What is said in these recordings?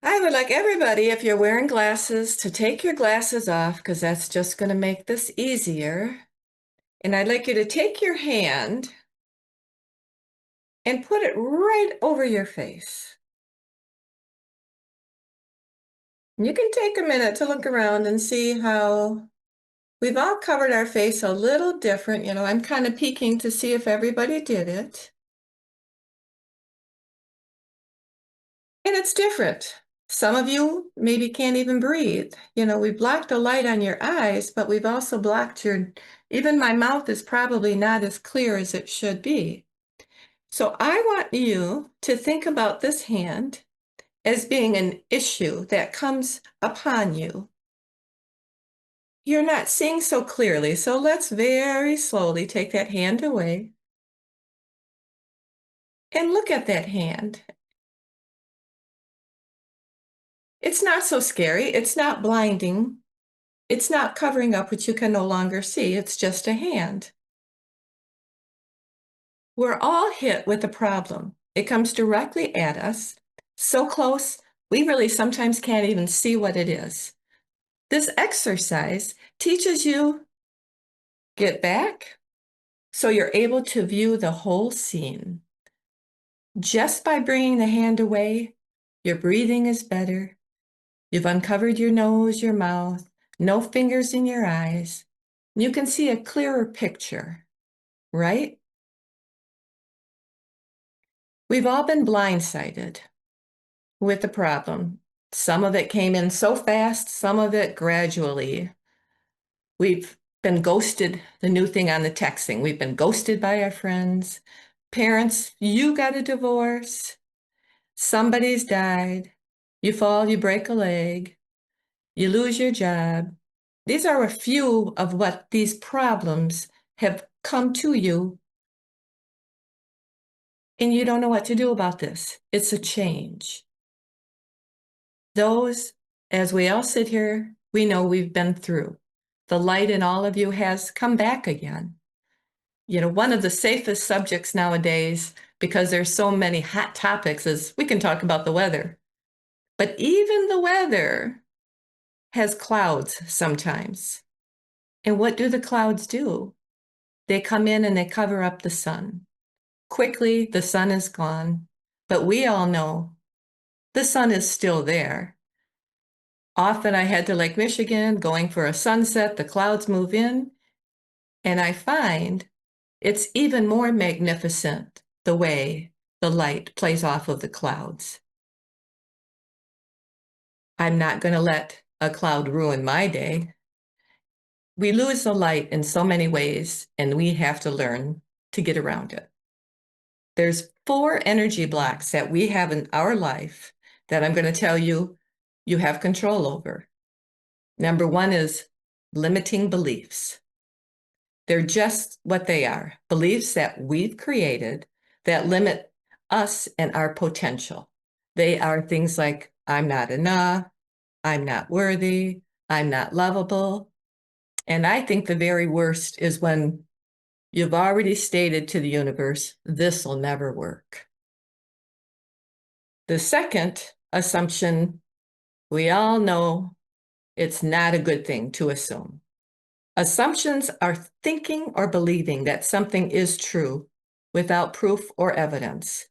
I would like everybody, if you're wearing glasses, to take your glasses off because that's just going to make this easier. And I'd like you to take your hand and put it right over your face. You can take a minute to look around and see how we've all covered our face a little different. I'm kind of peeking to see if everybody did it. And it's different. Some of you maybe can't even breathe. We blocked the light on your eyes, but we've also blocked even my mouth is probably not as clear as it should be. So I want you to think about this hand as being an issue that comes upon you. You're not seeing so clearly, so let's very slowly take that hand away and look at that hand. It's not so scary. It's not blinding. It's not covering up what you can no longer see. It's just a hand. We're all hit with a problem. It comes directly at us, so close, we really sometimes can't even see what it is. This exercise teaches you get back so you're able to view the whole scene. Just by bringing the hand away, your breathing is better. You've uncovered your nose, your mouth, no fingers in your eyes. You can see a clearer picture, right? We've all been blindsided with the problem. Some of it came in so fast, some of it gradually. We've been ghosted, the new thing on the texting. We've been ghosted by our friends. Parents, you got a divorce. Somebody's died. You fall, you break a leg. You lose your job. These are a few of what these problems have come to you, and you don't know what to do about this. It's a change. Those, as we all sit here, we know we've been through. The light in all of you has come back again. One of the safest subjects nowadays, because there's so many hot topics, is we can talk about the weather. But even the weather has clouds sometimes. And what do the clouds do? They come in and they cover up the sun. Quickly, the sun is gone, but we all know the sun is still there. Often I head to Lake Michigan, going for a sunset, the clouds move in, and I find it's even more magnificent the way the light plays off of the clouds. I'm not going to let a cloud ruin my day. We lose the light in so many ways, and we have to learn to get around it. There's 4 energy blocks that we have in our life that I'm going to tell you you have control over. Number 1 is limiting beliefs. They're just what they are, beliefs that we've created that limit us and our potential. They are things like, I'm not enough, I'm not worthy, I'm not lovable. And I think the very worst is when you've already stated to the universe, this will never work. The second assumption, we all know it's not a good thing to assume. Assumptions are thinking or believing that something is true without proof or evidence.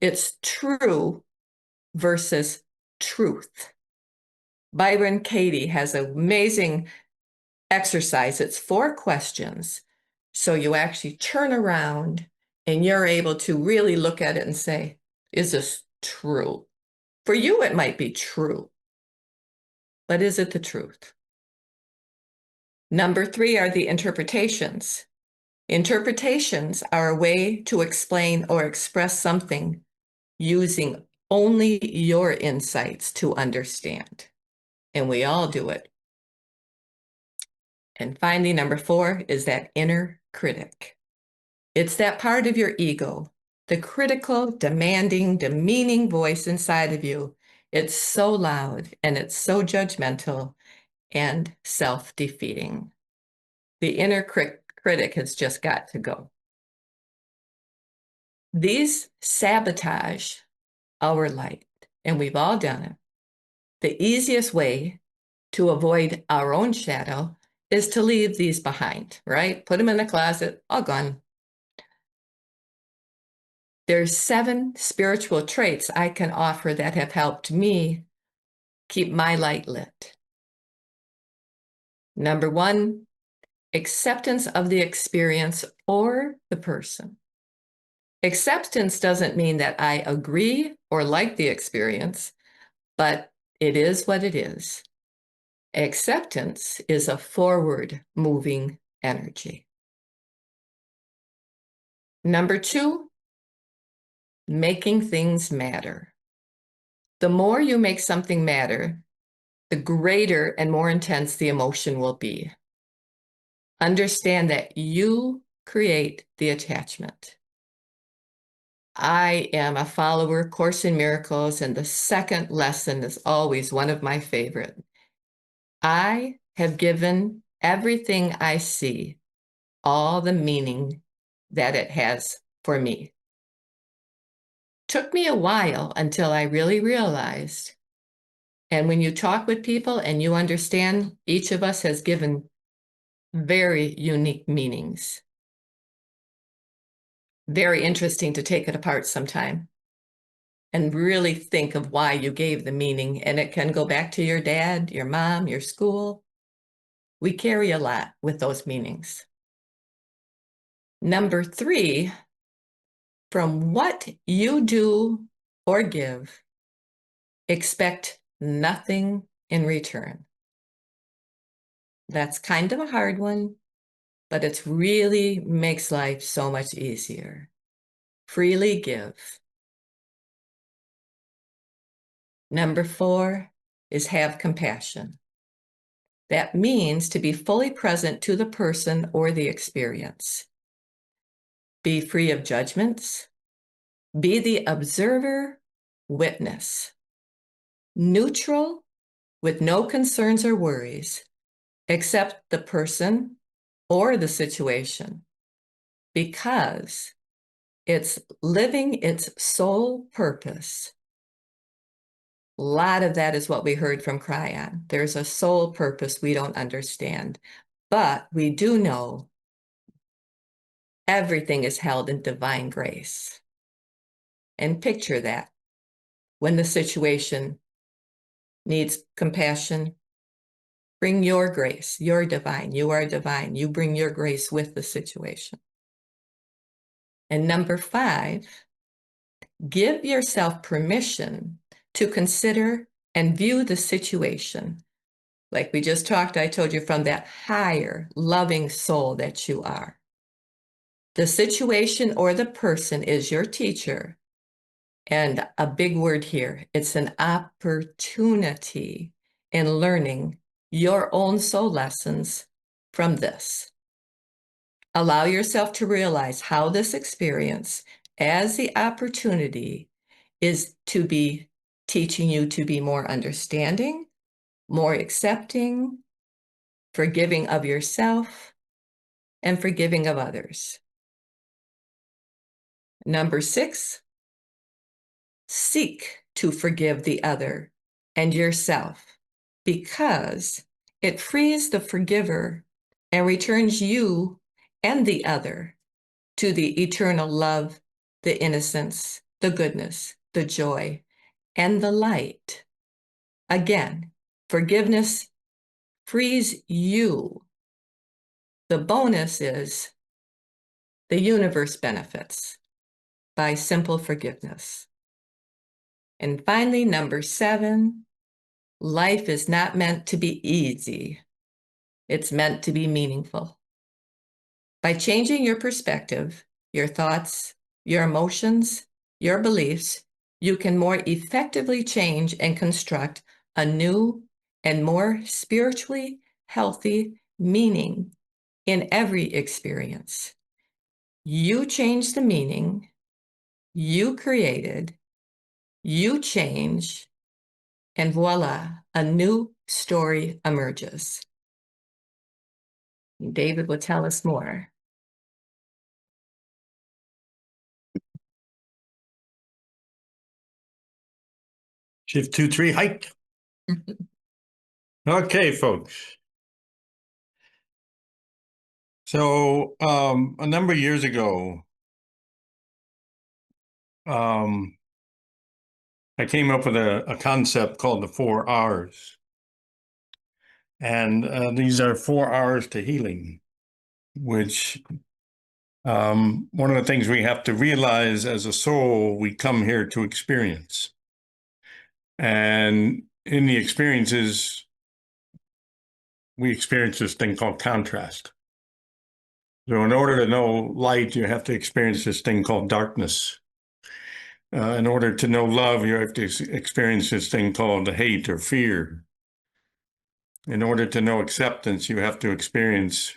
It's true versus truth. Byron Katie has an amazing exercise. It's 4 questions. So you actually turn around and you're able to really look at it and say, is this true? For you, it might be true, but is it the truth? Number 3 are the interpretations. Interpretations are a way to explain or express something using only your insights to understand. And we all do it. And finally, number 4 is that inner critic. It's that part of your ego, the critical, demanding, demeaning voice inside of you. It's so loud and it's so judgmental and self-defeating. The inner critic has just got to go. These sabotage our light, and we've all done it. The easiest way to avoid our own shadow is to leave these behind, right? Put them in the closet, all gone. There's 7 spiritual traits I can offer that have helped me keep my light lit. Number 1, acceptance of the experience or the person. Acceptance doesn't mean that I agree or like the experience, but it is what it is. Acceptance is a forward-moving energy. Number 2, making things matter. The more you make something matter, the greater and more intense the emotion will be. Understand that you create the attachment. I am a follower, Course in Miracles, and the second lesson is always one of my favorite. I have given everything I see all the meaning that it has for me. Took me a while until I really realized. And when you talk with people and you understand, each of us has given very unique meanings. Very interesting to take it apart sometime and really think of why you gave the meaning. And it can go back to your dad, your mom, your school. We carry a lot with those meanings. Number 3, from what you do or give, expect nothing in return. That's kind of a hard one, but it really makes life so much easier. Freely give. Number 4 is have compassion. That means to be fully present to the person or the experience. Be free of judgments. Be the observer, witness. Neutral, with no concerns or worries, except the person or the situation, because it's living its sole purpose. A lot of that is what we heard from Cryon. There's a soul purpose we don't understand, but we do know everything is held in divine grace. And picture that when the situation needs compassion, bring your grace. You're divine. You are divine. You bring your grace with the situation. And number 5, give yourself permission to consider and view the situation. Like we just talked, I told you, from that higher, loving soul that you are. The situation or the person is your teacher. And a big word here, it's an opportunity in learning your own soul lessons from this. Allow yourself to realize how this experience, as the opportunity, is to be teaching you to be more understanding, more accepting, forgiving of yourself, and forgiving of others. Number 6, seek to forgive the other and yourself, because it frees the forgiver and returns you and the other to the eternal love, the innocence, the goodness, the joy, and the light. Again, forgiveness frees you. The bonus is the universe benefits by simple forgiveness. And finally, number 7, life is not meant to be easy. It's meant to be meaningful. By changing your perspective, your thoughts, your emotions, your beliefs, you can more effectively change and construct a new and more spiritually healthy meaning in every experience. You change the meaning, you created, you change, and voila, a new story emerges. David will tell us more. Shift 2-3 hike. Okay, folks. So, a number of years ago, um, I came up with a concept called the 4 R's. And these are 4 R's to healing, which one of the things we have to realize as a soul, we come here to experience. And in the experiences, we experience this thing called contrast. So in order to know light, you have to experience this thing called darkness. In order to know love, you have to experience this thing called hate or fear. In order to know acceptance, you have to experience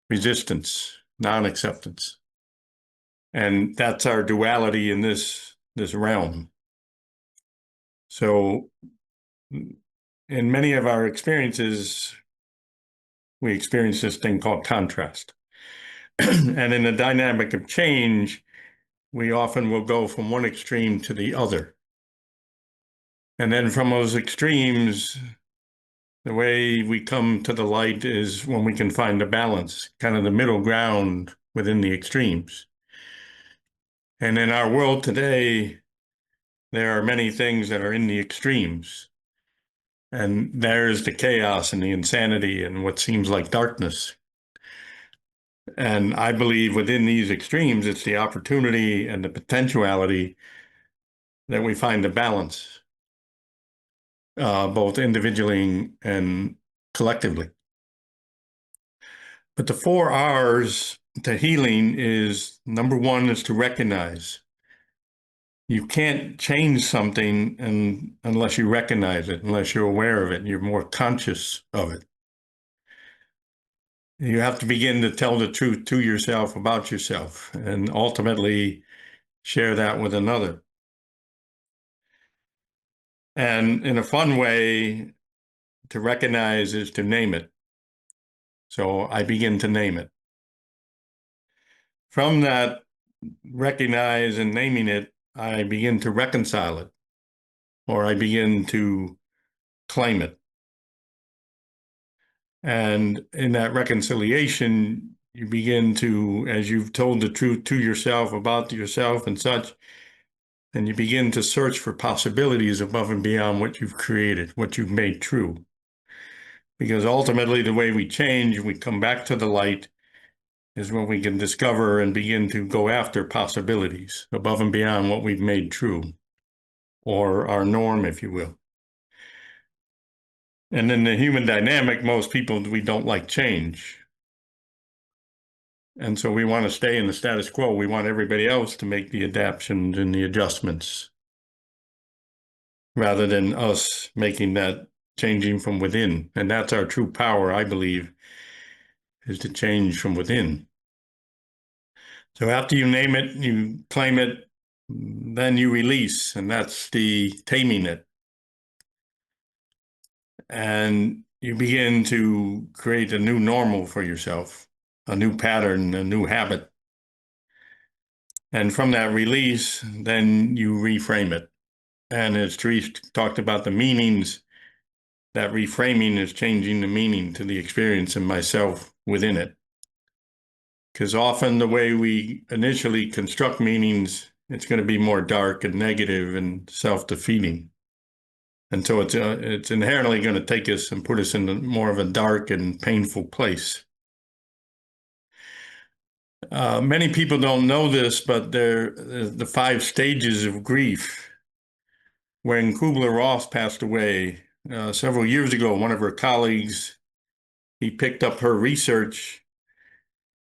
resistance, non-acceptance. And that's our duality in this realm. So in many of our experiences, we experience this thing called contrast. And in the dynamic of change, we often will go from one extreme to the other. And then from those extremes, the way we come to the light is when we can find a balance, kind of the middle ground within the extremes. And in our world today, there are many things that are in the extremes. And there's the chaos and the insanity and what seems like darkness. And I believe within these extremes, it's the opportunity and the potentiality that we find the balance, both individually and collectively. But the 4 R's to healing is, number one is to recognize. You can't change something unless you recognize it, unless you're aware of it, you're more conscious of it. You have to begin to tell the truth to yourself about yourself and ultimately share that with another. And in a fun way, to recognize is to name it. So I begin to name it. From that recognize and naming it, I begin to reconcile it, or I begin to claim it. And in that reconciliation, you begin to, as you've told the truth to yourself about yourself and such, and you begin to search for possibilities above and beyond what you've created, what you've made true. Because ultimately, the way we change, we come back to the light, is when we can discover and begin to go after possibilities above and beyond what we've made true, or our norm, if you will. And in the human dynamic, most people, we don't like change. And so we want to stay in the status quo. We want everybody else to make the adaptations and the adjustments rather than us making that changing from within. And that's our true power, I believe, is to change from within. So after you name it, you claim it, then you release, and that's the taming it. And you begin to create a new normal for yourself, a new pattern, a new habit. And from that release, then you reframe it. And as Terese talked about the meanings, that reframing is changing the meaning to the experience and myself within it. Because often the way we initially construct meanings, it's going to be more dark and negative and self-defeating. And so it's inherently going to take us and put us in more of a dark and painful place. Many people don't know this, but the 5 stages of grief. When Kubler-Ross passed away several years ago, one of her colleagues, he picked up her research,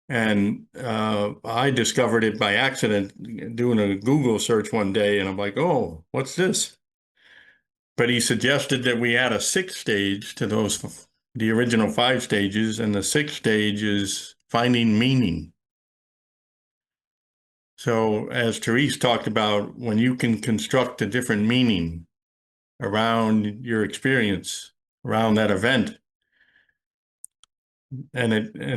and I discovered it by accident doing a Google search one day, and I'm like, oh, what's this? But he suggested that we add a 6th stage to the original 5 stages, and the 6th stage is finding meaning. So as Terese talked about, when you can construct a different meaning around your experience, around that event, and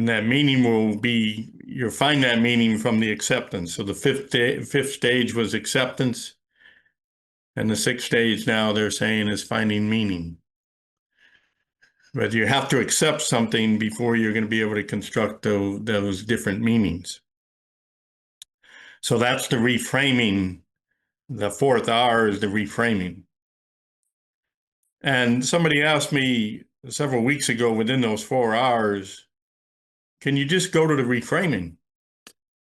that meaning will be, you'll find that meaning from the acceptance. So the fifth stage was acceptance. And the sixth stage now they're saying is finding meaning. But you have to accept something before you're going to be able to construct those different meanings. So that's the reframing. The fourth R is the reframing. And somebody asked me several weeks ago, within those 4 hours, can you just go to the reframing?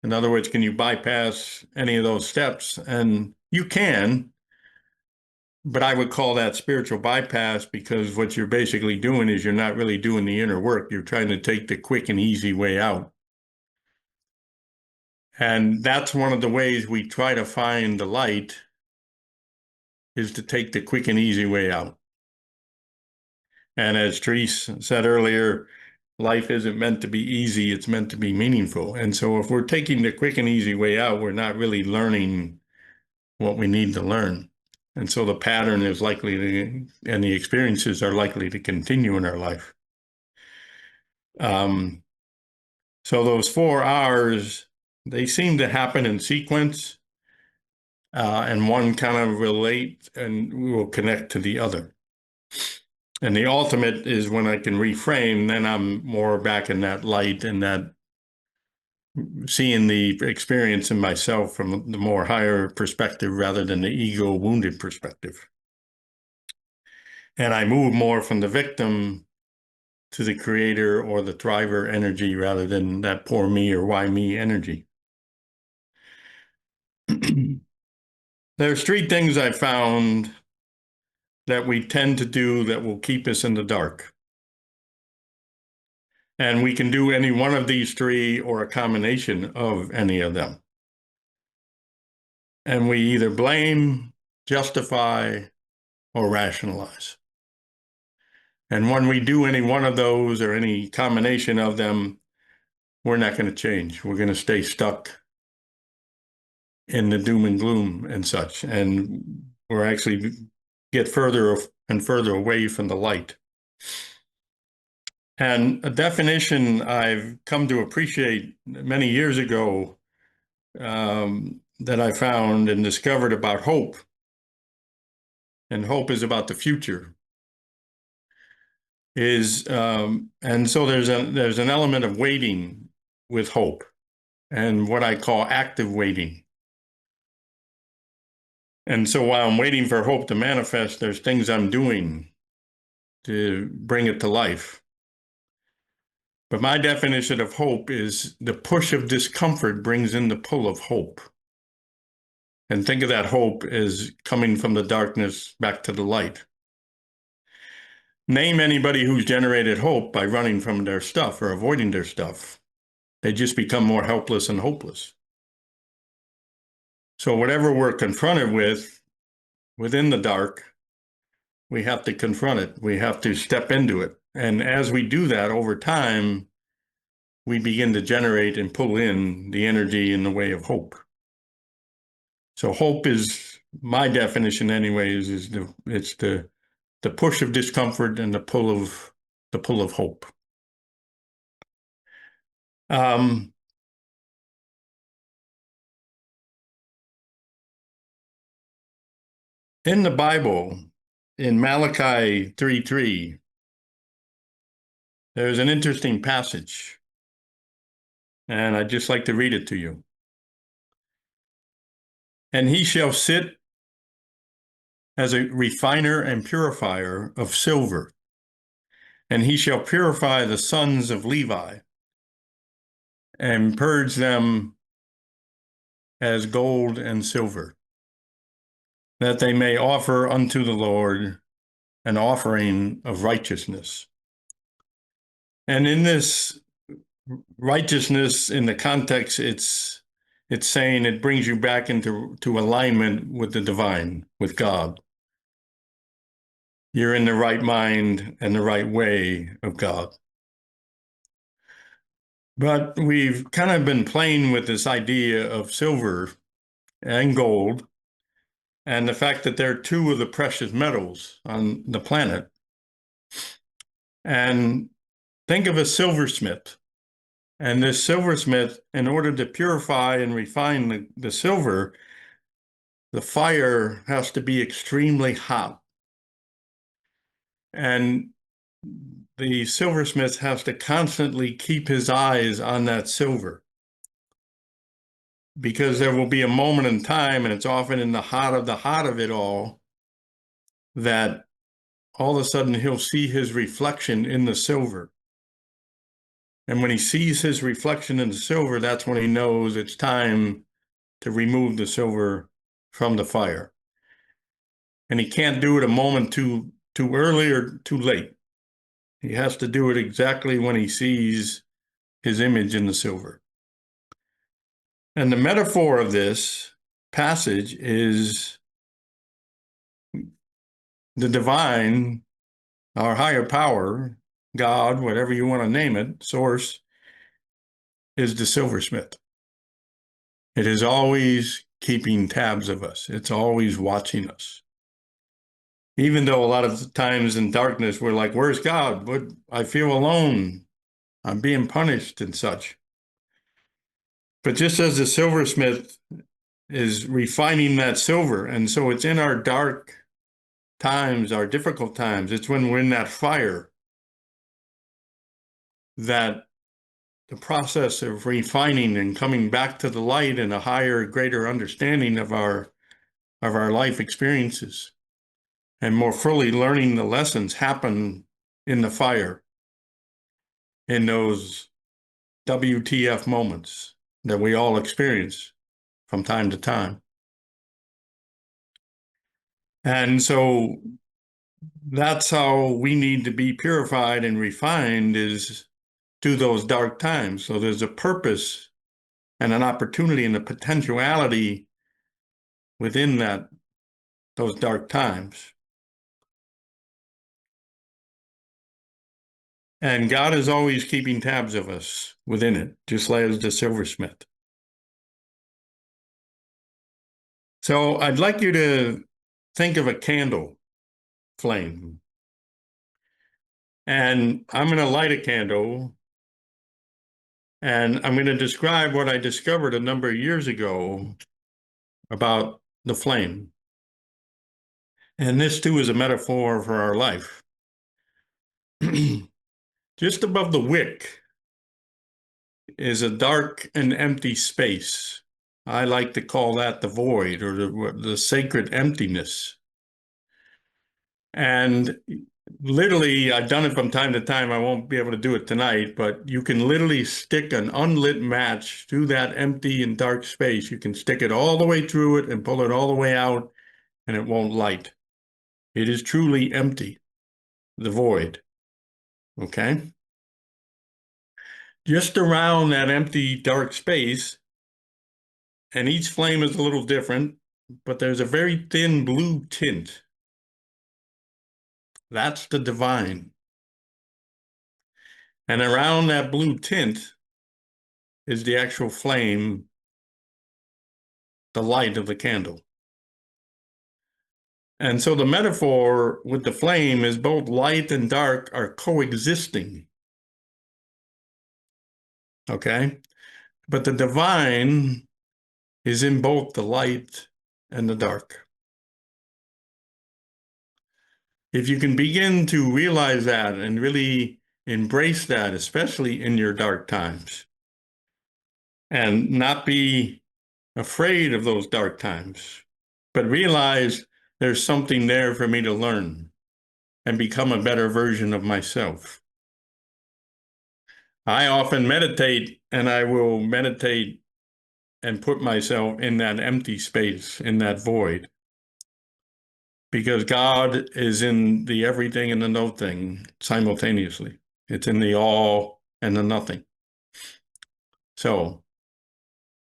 In other words, can you bypass any of those steps? And you can, but I would call that spiritual bypass, because what you're basically doing is you're not really doing the inner work. You're trying to take the quick and easy way out. And that's one of the ways we try to find the light, is to take the quick and easy way out. And as Terese said earlier, life isn't meant to be easy, it's meant to be meaningful. And so if we're taking the quick and easy way out, we're not really learning what we need to learn. And so the pattern is likely to, and the experiences are likely to continue in our life. So those 4 hours, they seem to happen in sequence, and one kind of relate and will connect to the other. And the ultimate is when I can reframe, then I'm more back in that light and that seeing the experience in myself from the more higher perspective rather than the ego wounded perspective. And I move more from the victim to the creator or the thriver energy rather than that poor me or why me energy. There's 3 things I found that we tend to do that will keep us in the dark. And we can do any one of these 3 or a combination of any of them. And we either blame, justify, or rationalize. And when we do any one of those or any combination of them, we're not going to change. We're going to stay stuck in the doom and gloom and such. And we're actually get further and further away from the light. And a definition I've come to appreciate many years ago, that I found and discovered about hope. And hope is about the future. And so there's an element of waiting with hope, and what I call active waiting. And so while I'm waiting for hope to manifest, there's things I'm doing to bring it to life. But my definition of hope is the push of discomfort brings in the pull of hope. And think of that hope as coming from the darkness back to the light. Name anybody who's generated hope by running from their stuff or avoiding their stuff. They just become more helpless and hopeless. So whatever we're confronted with within the dark, we have to confront it. We have to step into it. And as we do that over time, we begin to generate and pull in the energy in the way of hope. So hope is, my definition anyways, is it's the push of discomfort and the pull of hope. In the Bible, in Malachi 3:3, there's an interesting passage, and I'd just like to read it to you. And he shall sit as a refiner and purifier of silver, and he shall purify the sons of Levi, and purge them as gold and silver, that they may offer unto the Lord an offering of righteousness. And in this righteousness, in the context, it's saying it brings you back into alignment with the divine, with God. You're in the right mind and the right way of God. But we've kind of been playing with this idea of silver and gold, and the fact that they're 2 of the precious metals on the planet. And think of a silversmith. And this silversmith, in order to purify and refine the silver, the fire has to be extremely hot. And the silversmith has to constantly keep his eyes on that silver, because there will be a moment in time, and it's often in the heart of it all, that all of a sudden he'll see his reflection in the silver. And when he sees his reflection in the silver, that's when he knows it's time to remove the silver from the fire. And he can't do it a moment too early or too late. He has to do it exactly when he sees his image in the silver. And the metaphor of this passage is the divine, our higher power, God, whatever you want to name it, source, is the silversmith. It is always keeping tabs of us. It's always watching us. Even though a lot of times in darkness, we're like, where's God? But I feel alone. I'm being punished and such. But just as the silversmith is refining that silver, and so it's in our dark times, our difficult times, it's when we're in that fire that the process of refining and coming back to the light and a higher, greater understanding of our life experiences and more fully learning the lessons happen in the fire, in those WTF moments that we all experience from time to time. And so that's how we need to be purified and refined, is through those dark times. So there's a purpose and an opportunity and a potentiality within those dark times. And God is always keeping tabs of us within it, just like as the silversmith. So I'd like you to think of a candle flame. And I'm going to light a candle, and I'm going to describe what I discovered a number of years ago about the flame. And this too is a metaphor for our life. Just above the wick is a dark and empty space. I like to call that the void, or the sacred emptiness. And literally, I've done it from time to time. I won't be able to do it tonight, but you can literally stick an unlit match through that empty and dark space. You can stick it all the way through it and pull it all the way out, and it won't light. It is truly empty, the void. Okay? Just around that empty, dark space, and each flame is a little different, but there's a very thin blue tint. That's the divine. And around that blue tint is the actual flame, the light of the candle. And so the metaphor with the flame is both light and dark are coexisting. Okay? But the divine is in both the light and the dark. If you can begin to realize that and really embrace that, especially in your dark times, and not be afraid of those dark times, but realize there's something there for me to learn and become a better version of myself. I often meditate, and I will meditate and put myself in that empty space, in that void, because God is in the everything and the no thing simultaneously. It's in the all and the nothing. So,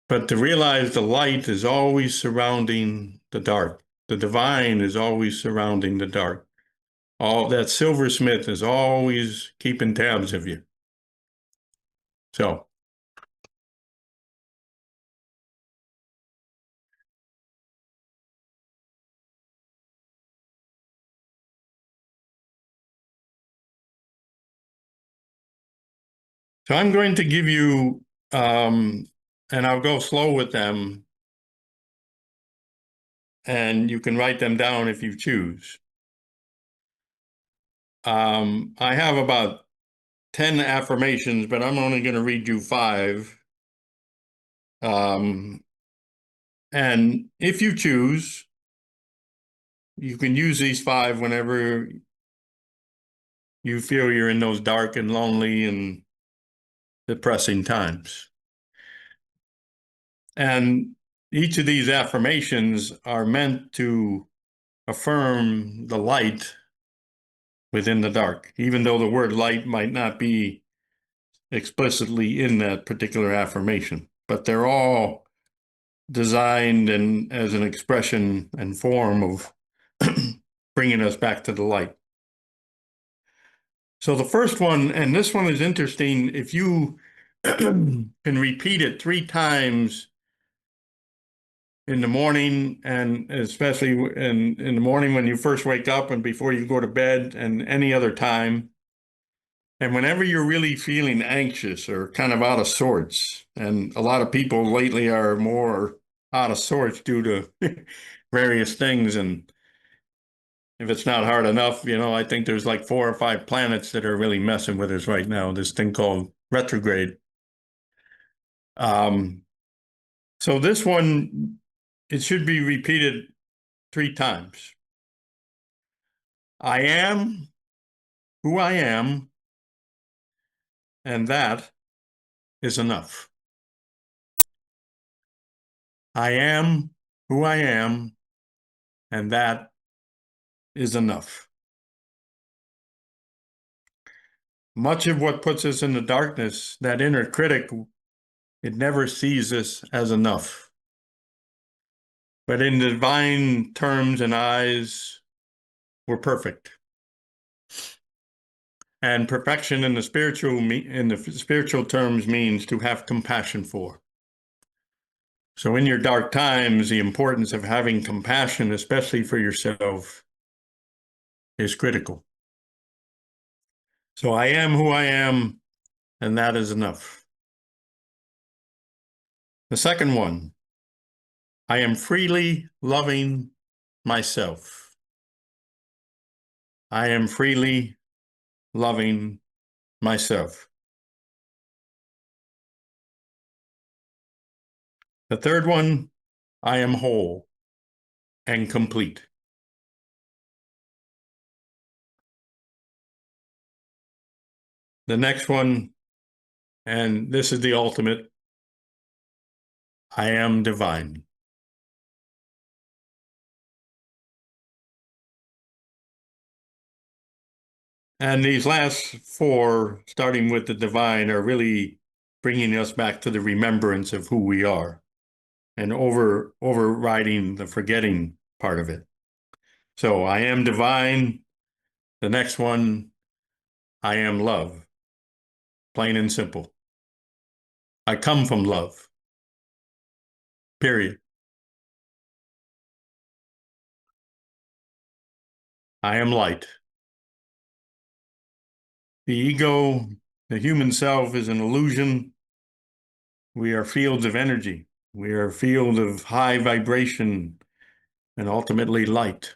but to realize the light is always surrounding the dark. The divine is always surrounding the dark. All that silversmith is always keeping tabs of you. So I'm going to give you, and I'll go slow with them, and you can write them down if you choose. I have about 10 affirmations, but I'm only going to read you 5. And if you choose, you can use these 5 whenever you feel you're in those dark and lonely and depressing times. And each of these affirmations are meant to affirm the light within the dark, even though the word light might not be explicitly in that particular affirmation, but they're all designed and as an expression and form of bringing us back to the light. So the first one, and this one is interesting, if you can repeat it 3 times in the morning, and especially in the morning when you first wake up and before you go to bed and any other time, and whenever you're really feeling anxious or kind of out of sorts, and a lot of people lately are more out of sorts due to various things, and if it's not hard enough, I think there's like 4 or 5 planets that are really messing with us right now, this thing called retrograde. So this one, it should be repeated 3 times. I am who I am, and that is enough. I am who I am, and that is enough. Much of what puts us in the darkness, that inner critic, it never sees us as enough. But in divine terms and eyes, we're perfect. And perfection in the spiritual terms means to have compassion for. So in your dark times, the importance of having compassion, especially for yourself, is critical. So I am who I am, and that is enough. The second one, I am freely loving myself. I am freely loving myself. The third one, I am whole and complete. The next one, and this is the ultimate, I am divine. And these last 4, starting with the divine, are really bringing us back to the remembrance of who we are and overriding the forgetting part of it. So I am divine. The next one, I am love. Plain and simple. I come from love. Period. I am light. The ego, the human self, is an illusion. We are fields of energy. We are a field of high vibration and ultimately light.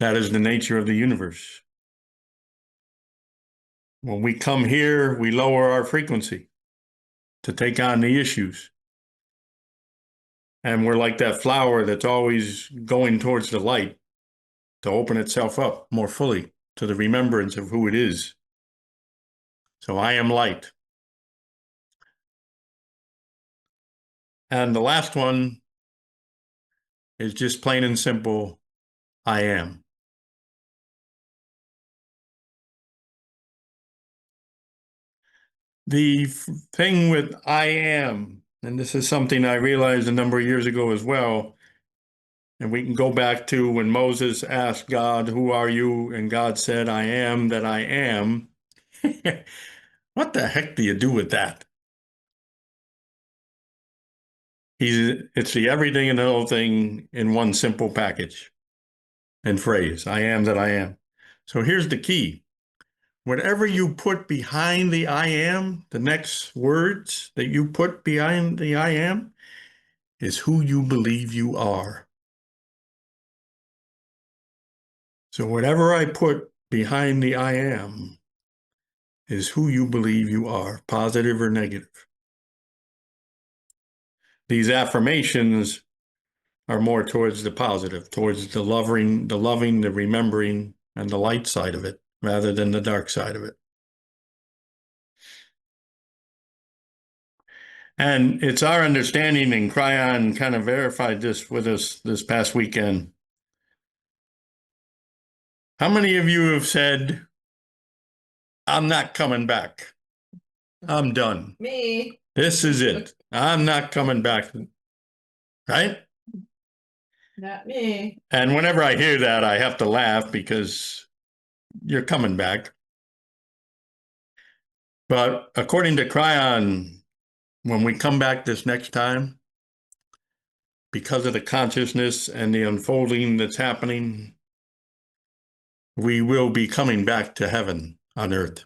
That is the nature of the universe. When we come here, we lower our frequency to take on the issues. And we're like that flower that's always going towards the light to open itself up more fully to the remembrance of who it is. So I am light. And the last one is just plain and simple, I am. The thing with I am, and this is something I realized a number of years ago as well, and we can go back to when Moses asked God, who are you? And God said, I am that I am. What the heck do you do with that? It's the everything and the whole thing in one simple package and phrase, I am that I am. So here's the key. Whatever you put behind the I am, the next words that you put behind the I am, is who you believe you are. So whatever I put behind the I am is who you believe you are, positive or negative. These affirmations are more towards the positive, towards the loving, the remembering, and the light side of it, rather than the dark side of it. And it's our understanding, and Cryon kind of verified this with us this past weekend. How many of you have said, I'm not coming back? I'm done. Me. This is it. I'm not coming back. Right? Not me. And whenever I hear that, I have to laugh because you're coming back. But according to Cryon, when we come back this next time, because of the consciousness and the unfolding that's happening, we will be coming back to heaven on earth.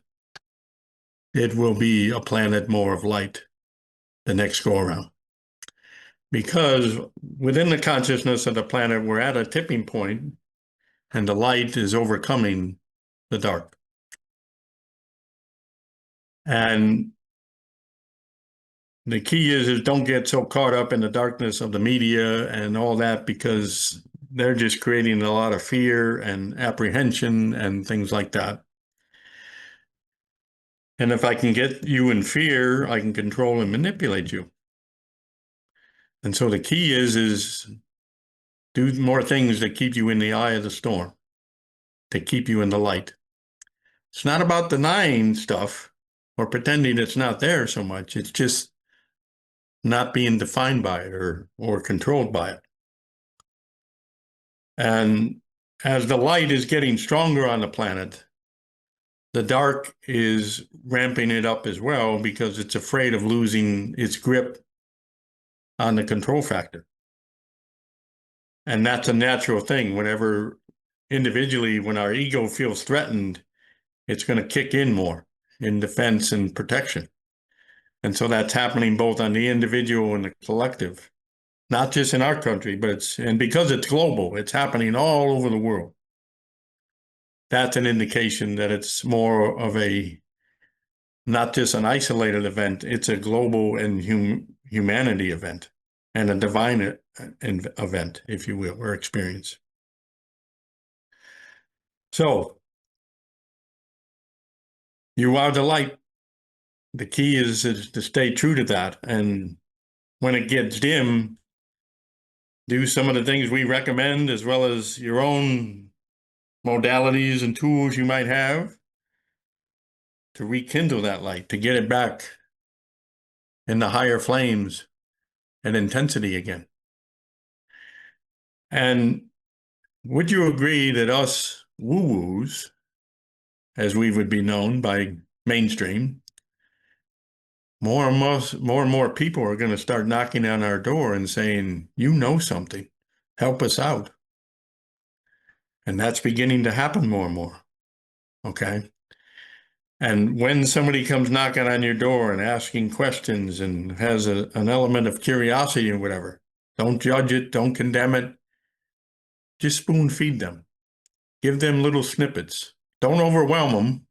It will be a planet more of light the next go around. Because within the consciousness of the planet, we're at a tipping point and the light is overcoming the dark. And the key is don't get so caught up in the darkness of the media and all that, because they're just creating a lot of fear and apprehension and things like that. And if I can get you in fear, I can control and manipulate you. And so the key is do more things that keep you in the eye of the storm, to keep you in the light. It's not about denying stuff or pretending it's not there so much. It's just not being defined by it or controlled by it. And as the light is getting stronger on the planet, the dark is ramping it up as well, because it's afraid of losing its grip on the control factor. And that's a natural thing. Whenever individually, when our ego feels threatened, it's going to kick in more in defense and protection. And so that's happening both on the individual and the collective, not just in our country, but and because it's global, it's happening all over the world. That's an indication that it's more of not just an isolated event, it's a global and humanity event, and a divine event, if you will, or experience. So, you are the light. The key is to stay true to that. And when it gets dim, do some of the things we recommend, as well as your own modalities and tools you might have to rekindle that light, to get it back in the higher flames and intensity again. And would you agree that us woo-woos, as we would be known by mainstream, more and more people are going to start knocking on our door and saying, you know something, help us out. And that's beginning to happen more and more. Okay. And when somebody comes knocking on your door and asking questions and has an element of curiosity or whatever, don't judge it, don't condemn it. Just spoon feed them. Give them little snippets. Don't overwhelm them.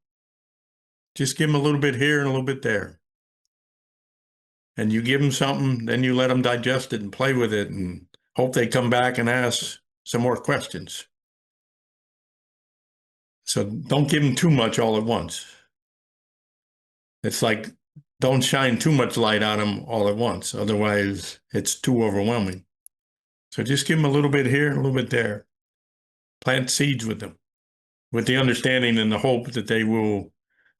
Just give them a little bit here and a little bit there. And you give them something, then you let them digest it and play with it and hope they come back and ask some more questions. So don't give them too much all at once. It's like, don't shine too much light on them all at once. Otherwise, it's too overwhelming. So just give them a little bit here and a little bit there. Plant seeds with them, with the understanding and the hope that they will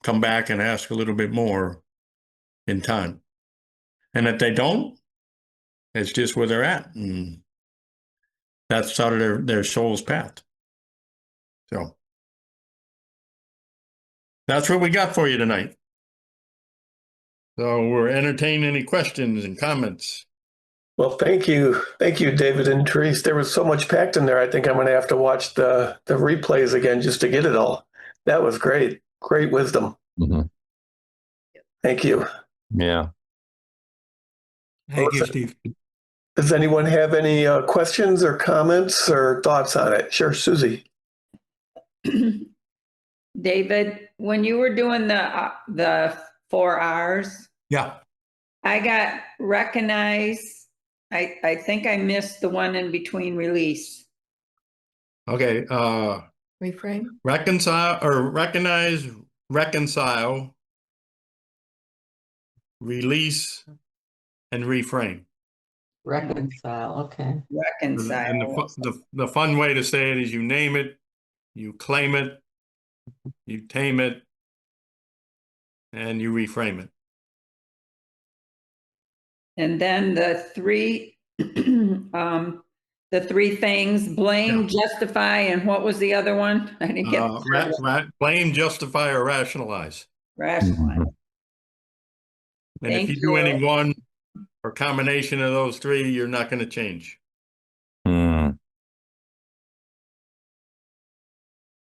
come back and ask a little bit more in time. And if they don't, it's just where they're at. And that's sort of their soul's path. So that's what we got for you tonight. So we're entertaining any questions and comments. Well, thank you. Thank you, David and Terese. There was so much packed in there. I think I'm going to have to watch the replays again just to get it all. That was great. Great wisdom. Mm-hmm. Thank you. Yeah. Thank you, Steve. Does anyone have any questions or comments or thoughts on it? Sure, Susie. David, when you were doing the 4 R's, Yeah. I got recognize. I think I missed the one in between release. Okay. Reframe. Reconcile or recognize, reconcile, release, and reframe. Reconcile, okay. And Reconcile. the fun way to say it is you name it, you claim it, you tame it, and you reframe it. And then the three, the three things: blame, justify, and what was the other one? I didn't get the third one. Blame, justify, or rationalize. Rationalize. And Thank if you do you. any one or combination of those three, you're not going to change.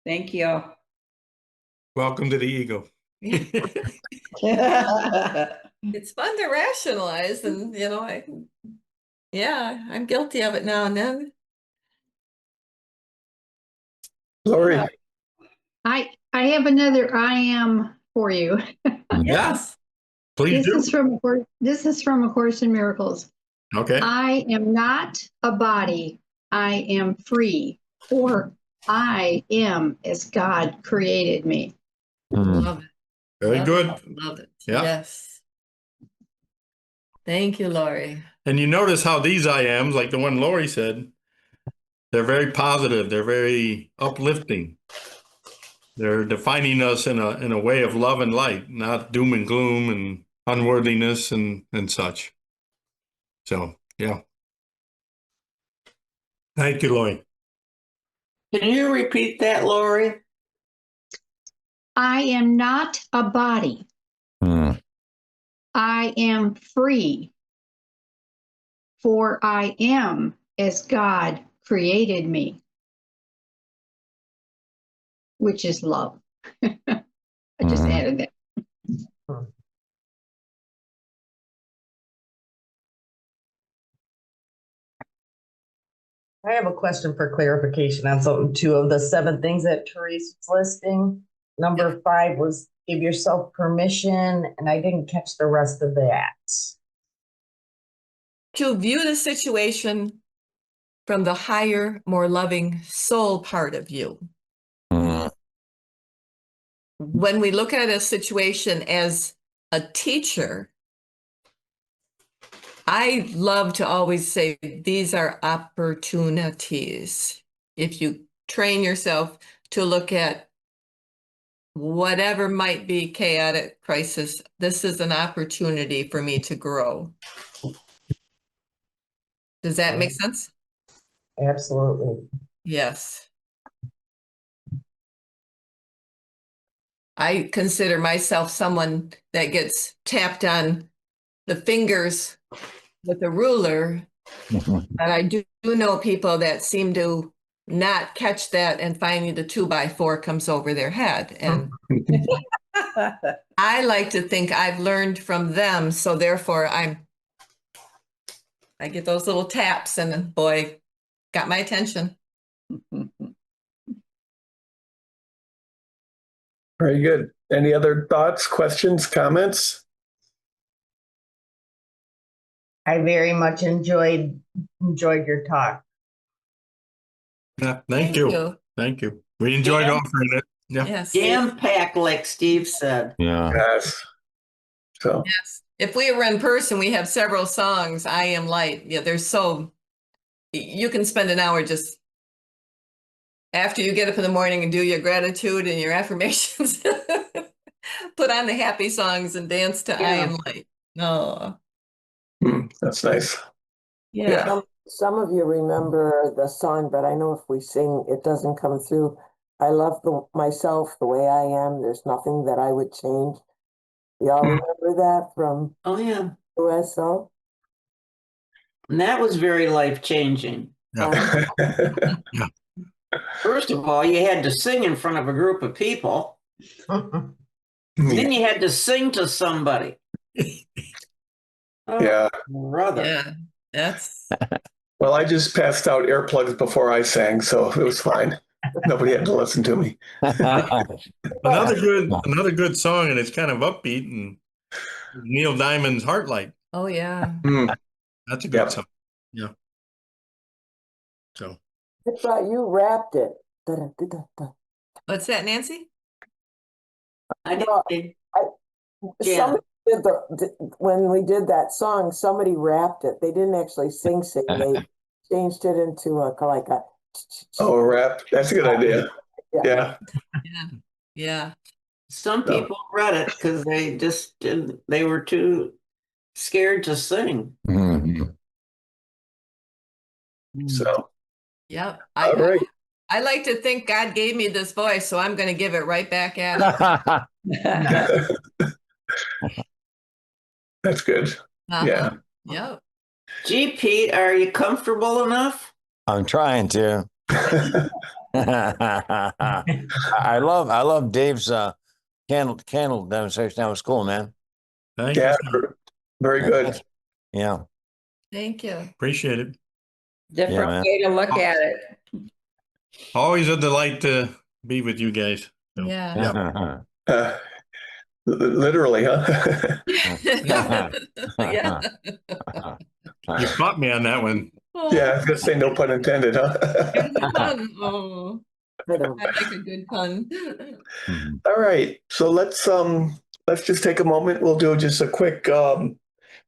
Thank you. Welcome to the ego. It's fun to rationalize, and I'm guilty of it now and then. Lori, I have another I am for you. Yes. Please This do. is from A Course in Miracles. Okay. I am not a body. I am free, for I am as God created me. Love it. Very Love good. it. Love it. Yeah. Yes. Thank you, Lori. And you notice how these I ams, like the one Lori said, they're very positive. They're very uplifting. They're defining us in a way of love and light, not doom and gloom and unworthiness and such. So, yeah. Thank you, Lori. Can you repeat that, Lori? I am not a body. I am free, for I am as God created me, which is love. I just added that. I have a question for clarification on something too. Of the 7 things that Terese was listing, number 5 was give yourself permission, and I didn't catch the rest of that. To view the situation from the higher, more loving soul part of you. When we look at a situation as a teacher, I love to always say these are opportunities. If you train yourself to look at whatever might be chaotic crisis, this is an opportunity for me to grow. Does that make sense? Absolutely. Yes. I consider myself someone that gets tapped on the fingers with a ruler, but I do know people that seem to not catch that, and finally the 2x4 comes over their head. And I like to think I've learned from them, so therefore I get those little taps, and boy, got my attention. very good. Any other thoughts, questions, comments? I very much enjoyed your talk. Yeah, thank you. Thank you. We enjoyed offering it. Yeah. Yes. Jam pack, like Steve said. Yes. So, Yes. If we were in person, we have several songs. I Am Light. Yeah, you can spend an hour just after you get up in the morning and do your gratitude and your affirmations. Put on the happy songs and dance to I Am Light. No. that's nice. Yeah. Some of you remember the song, but I know if we sing, it doesn't come through. I love myself the way I am. There's nothing that I would change. Y'all remember that from USO? And that was very life-changing. Yeah. First of all, you had to sing in front of a group of people. Then you had to sing to somebody. Oh, Yeah. brother. Yeah. That's Well, I just passed out earplugs before I sang, so it was fine. Nobody had to listen to me. Another good song, and it's kind of upbeat, and Neil Diamond's Heartlight. Oh, yeah. Mm, That's a good Yep. song. Yeah. So I thought you rapped it. Da-da-da-da-da. What's that, Nancy? I No, didn't. Yeah. Somebody when we did that song, somebody rapped it. They didn't actually sing. They changed it into like a. oh, rap. That's a good idea. Yeah. Yeah. Yeah. Some No. people read it because they just didn't, they were too scared to sing. Mhm. So, Yep. all right. I like to think God gave me this voice, so I'm going to give it right back at him. That's good. Yeah. Yep. Gee, Pete, are you comfortable enough? I'm trying to. I love Dave's candle demonstration. That was cool, man. Thank Yeah. you. Very good. Yeah. Thank you. Appreciate it. Different man. way to look at it. Always a delight to be with you guys. So, Yeah. Uh, literally, huh? Yeah. You caught me on that one. Yeah, I was gonna say no pun intended, huh? Oh, I like a good pun. All right. So let's just take a moment. We'll do just a quick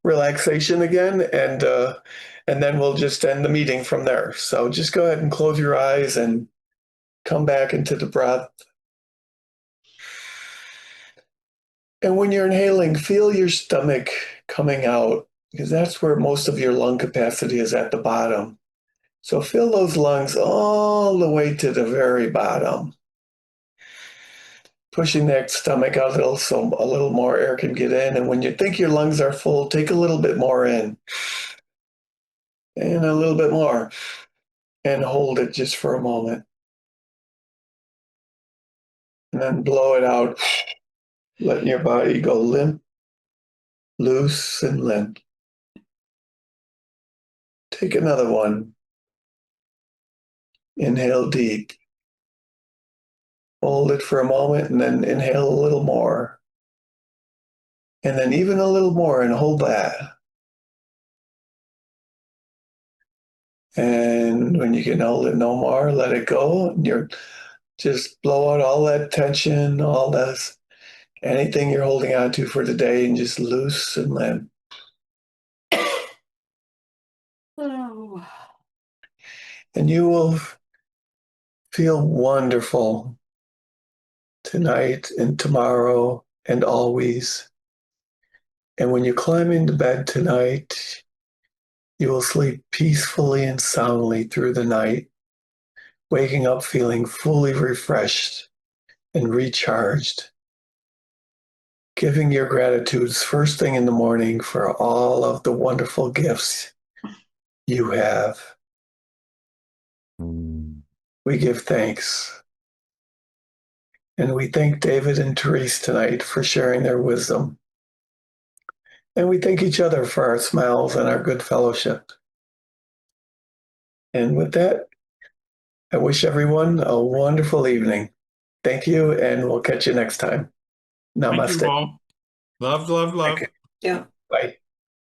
relaxation again, and then we'll just end the meeting from there. So just go ahead and close your eyes and come back into the breath. And when you're inhaling, feel your stomach coming out because that's where most of your lung capacity is, at the bottom. So fill those lungs all the way to the very bottom, pushing that stomach out a little so a little more air can get in. And when you think your lungs are full, take a little bit more in and a little bit more and hold it just for a moment. And then blow it out, letting your body go limp, loose, and limp. Take another one. Inhale deep. Hold it for a moment and then inhale a little more. And then even a little more and hold that. And when you can hold it no more, let it go. And you're just blow out all that tension, all this, anything you're holding on to for the day, and just loose and limp. Oh. And you will feel wonderful tonight and tomorrow and always. And when you climb into bed tonight, you will sleep peacefully and soundly through the night, waking up feeling fully refreshed and recharged, giving your gratitudes first thing in the morning for all of the wonderful gifts you have. We give thanks. And we thank David and Terese tonight for sharing their wisdom. And we thank each other for our smiles and our good fellowship. And with that, I wish everyone a wonderful evening. Thank you, and we'll catch you next time. Thank Namaste. you all. Love, love, love. Okay. Yeah. Bye.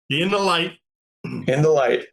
Be in the light. In the light.